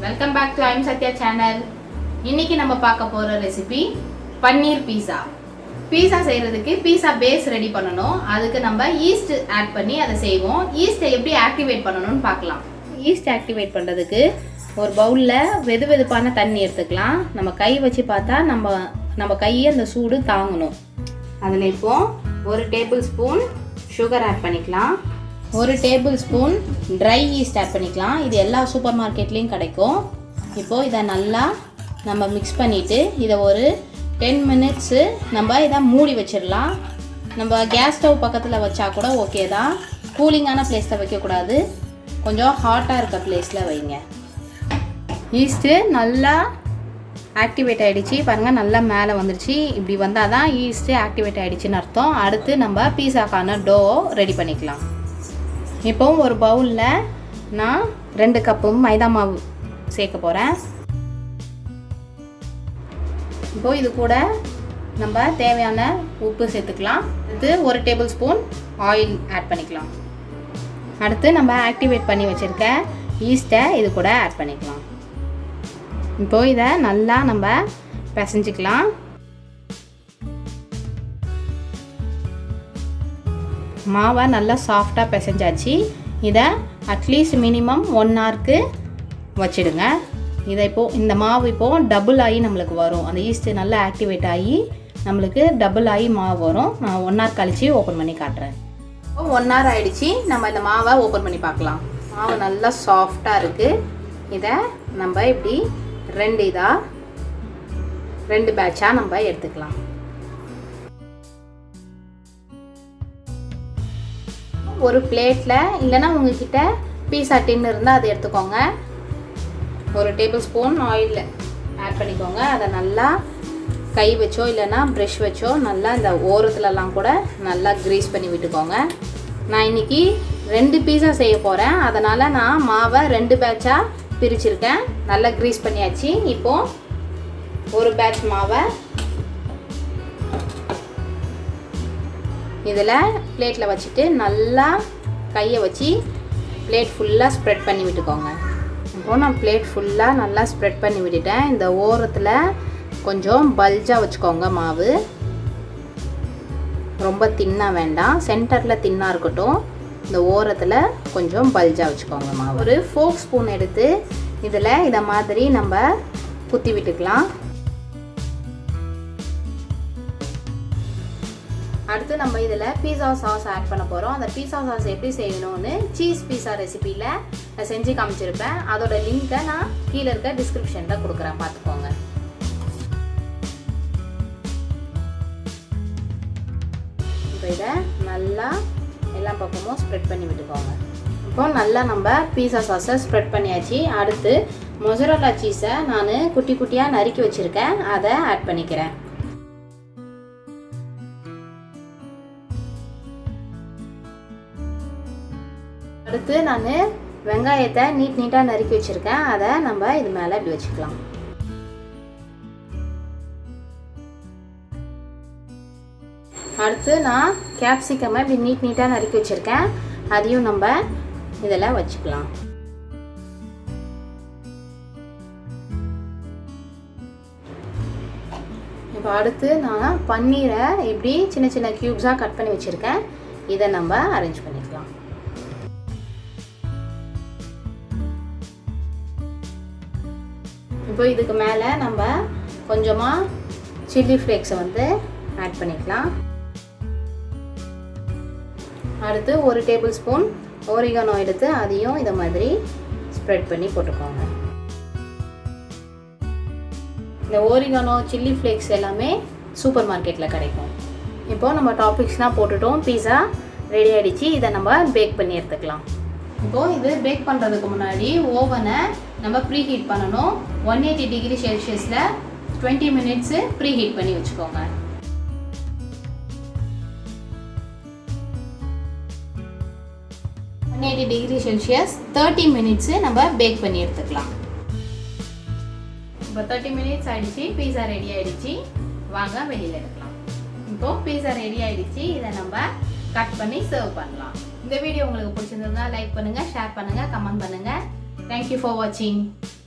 Welcome back to Sathiya channel. இன்னைக்கு நம்ம பார்க்க போற ரெசிபி பன்னீர் பீஸா. பீஸா செய்யறதுக்கு பீஸா பேஸ் ரெடி பண்ணனும். அதுக்கு நம்ம ஈஸ்ட் ஆட் பண்ணி அதை செய்வோம். ஈஸ்ட் எப்படி ஆக்டிவேட் பண்ணனும்னு பார்க்கலாம். ஈஸ்ட் ஆக்டிவேட் பண்றதுக்கு ஒரு பவுல்ல வெதுவெதுப்பான தண்ணி எடுத்துக்கலாம். நம்ம கை வச்சு பார்த்தா நம்ம கையை அந்த சூடு தாங்கணும். அதுல இப்போ 1 டேபிள் ஸ்பூன் சுகர் ஆட் பண்ணிக்கலாம். 1 tablespoon dry yeast add பண்ணிக்கலாம். இது எல்லா சூப்பர் மார்க்கெட்லேயும் கிடைக்கும். இப்போது இதை நல்லா நம்ம மிக்ஸ் பண்ணிவிட்டு இதை ஒரு 10 மினிட்ஸு நம்ம இதை மூடி வச்சிடலாம். நம்ம கேஸ் ஸ்டவ் பக்கத்தில் வச்சா கூட ஓகே தான். கூலிங்கான பிளேஸில் வைக்கக்கூடாது, கொஞ்சம் ஹாட்டாக இருக்க பிளேஸில் வைங்க. ஈஸ்ட்டு நல்லா ஆக்டிவேட் ஆகிடுச்சு பாருங்கள், நல்லா மேலே வந்துடுச்சு. இப்படி வந்தால் தான் ஈஸ்ட்டு ஆக்டிவேட் ஆகிடுச்சின்னு அர்த்தம். அடுத்து நம்ம பீஸாக்கான டோ ரெடி பண்ணிக்கலாம். இப்போ ஒரு பவுலில் நான் 2 கப்பு மைதா மாவு சேர்க்க போகிறேன். இப்போது இது கூட நம்ம தேவையான உப்பு சேர்த்துக்கலாம். அடுத்து 1 டேபிள் ஸ்பூன் ஆயில் ஆட் பண்ணிக்கலாம். அடுத்து நம்ம ஆக்டிவேட் பண்ணி வச்சுருக்க ஈஸ்ட்டை இது கூட ஆட் பண்ணிக்கலாம். இப்போது இதை நல்லா நம்ம பிசைஞ்சிக்கலாம். மாவை நல்லா சாஃப்டாக பிசைஞ்சாச்சு. இதை அட்லீஸ்ட் மினிமம் 1 ஹவருக்கு வச்சிடுங்க. இதை இப்போது இந்த மாவு இப்போது டபுள் ஆகி நம்மளுக்கு வரும். அந்த ஈஸ்ட்டு நல்லா ஆக்டிவேட் ஆகி நம்மளுக்கு டபுள் ஆகி மாவு வரும். நான் 1 ஹவர் கழித்து ஓப்பன் பண்ணி காட்டுறேன். இப்போ 1 ஹவர் ஆகிடுச்சு. நம்ம இந்த மாவை ஓப்பன் பண்ணி பார்க்கலாம். மாவு நல்லா சாஃப்டாக இருக்குது. இதை நம்ம இப்படி 2 பேட்சாக நம்ம எடுத்துக்கலாம். ஒரு பிளேட்டில் இல்லைன்னா உங்ககிட்ட பீஸா டின் இருந்தால் அதை எடுத்துக்கோங்க. 1 டேபிள் ஸ்பூன் ஆயில் ஆட் பண்ணிக்கோங்க. அதை நல்லா கை வச்சோ இல்லைன்னா ப்ரெஷ் வச்சோ நல்லா இந்த ஓரத்துலலாம் கூட நல்லா க்ரீஸ் பண்ணி விட்டுக்கோங்க. நான் இன்றைக்கி 2 பீஸா செய்ய போகிறேன், அதனால் நான் மாவை 2 பேட்சாக பிரிச்சுருக்கேன். நல்லா க்ரீஸ் பண்ணியாச்சு. இப்போது ஒரு பேட்ச் மாவை இதில் பிளேட்டில் வச்சுட்டு நல்லா கையை வச்சு பிளேட் ஃபுல்லாக ஸ்ப்ரெட் பண்ணி விட்டுக்கோங்க. இப்போது நான் பிளேட் ஃபுல்லாக நல்லா ஸ்ப்ரெட் பண்ணி விட்டுட்டேன். இந்த ஓரத்தில் கொஞ்சம் பல்ஜாக வச்சுக்கோங்க. மாவு ரொம்ப தின்னாக வேண்டாம், சென்டரில் தின்னாக இருக்கட்டும். இந்த ஓரத்தில் கொஞ்சம் பல்ஜாக வச்சுக்கோங்க மாவு. ஒரு ஃபோக் ஸ்பூன் எடுத்து இதில் இதை மாதிரி நம்ம குத்தி விட்டுக்கலாம். அடுத்து நம்ம இதில் பீஸா சாஸ் ஆட் பண்ண போகிறோம். அந்த பீஸா சாஸ் எப்படி செய்யணும்னு சீஸ் பீஸா ரெசிபியில் நான் செஞ்சு காமிச்சிருப்பேன். அதோட லிங்க்கை நான் கீழே இருக்க டிஸ்கிரிப்ஷனில் கொடுக்குறேன், பார்த்துக்கோங்க. இப்போ இதை நல்லா எல்லா பக்கமும் ஸ்ப்ரெட் பண்ணி விட்டுக்கோங்க. இப்போ நல்லா நம்ம பீஸா சாஸை ஸ்ப்ரெட் பண்ணியாச்சு. அடுத்து மொசரல்லா சீஸை நான் குட்டி குட்டியாக நறுக்கி வச்சுருக்கேன், அதை ஆட் பண்ணிக்கிறேன். அடுத்து நான் வெங்காயத்தை நீட்டாக நறுக்கி வச்சுருக்கேன், அதை நம்ம இது மேலே இப்படி வச்சுக்கலாம். அடுத்து நான் கேப்சிகமை இப்படி நீட்டாக நறுக்கி வச்சுருக்கேன், அதையும் நம்ம இதில் வச்சுக்கலாம். இப்போ அடுத்து நான் பன்னீரை இப்படி சின்ன சின்ன க்யூப்ஸாக கட் பண்ணி வச்சுருக்கேன், இதை நம்ம அரேஞ்ச் பண்ணிக்கலாம். இப்போ இதுக்கு மேலே நம்ம கொஞ்சமாக சில்லி ஃப்ளேக்ஸை வந்து ஆட் பண்ணிக்கலாம். அடுத்து 1 டேபிள் ஸ்பூன் ஓரிகானோ எடுத்து அதையும் இதை மாதிரி ஸ்ப்ரெட் பண்ணி போட்டுக்கோங்க. இந்த ஓரிகானோ சில்லி ஃப்ளேக்ஸ் எல்லாமே சூப்பர் மார்க்கெட்டில் கிடைக்கும். இப்போது நம்ம டாப்பிக்ஸ்லாம் போட்டுட்டோம். பீஸா ரெடி ஆகிடுச்சு. இதை நம்ம பேக் பண்ணி எடுத்துக்கலாம். இப்போது இது பேக் பண்ணுறதுக்கு முன்னாடி ஓவனை நம்ம ப்ரீஹீட் பண்ணணும். 180 டிகிரி செல்சியஸில் 20 மினிட்ஸு ப்ரீஹீட் பண்ணி வச்சுக்கோங்க. 180 டிகிரி செல்சியஸ் 30 மினிட்ஸு நம்ம பேக் பண்ணி எடுத்துக்கலாம். இப்போ 30 மினிட்ஸ் ஆகிடுச்சு. பீஸா ரெடி ஆகிடுச்சு. வாங்க வெளியில் எடுக்கலாம். இப்போது பீஸா ரெடி ஆகிடுச்சு. இதை நம்ம கட் பண்ணி சர்வ் பண்ணலாம். இந்த வீடியோ உங்களுக்கு பிடிச்சிருந்ததுன்னா லைக் பண்ணுங்கள், ஷேர் பண்ணுங்கள், கமெண்ட் பண்ணுங்கள். Thank you for watching.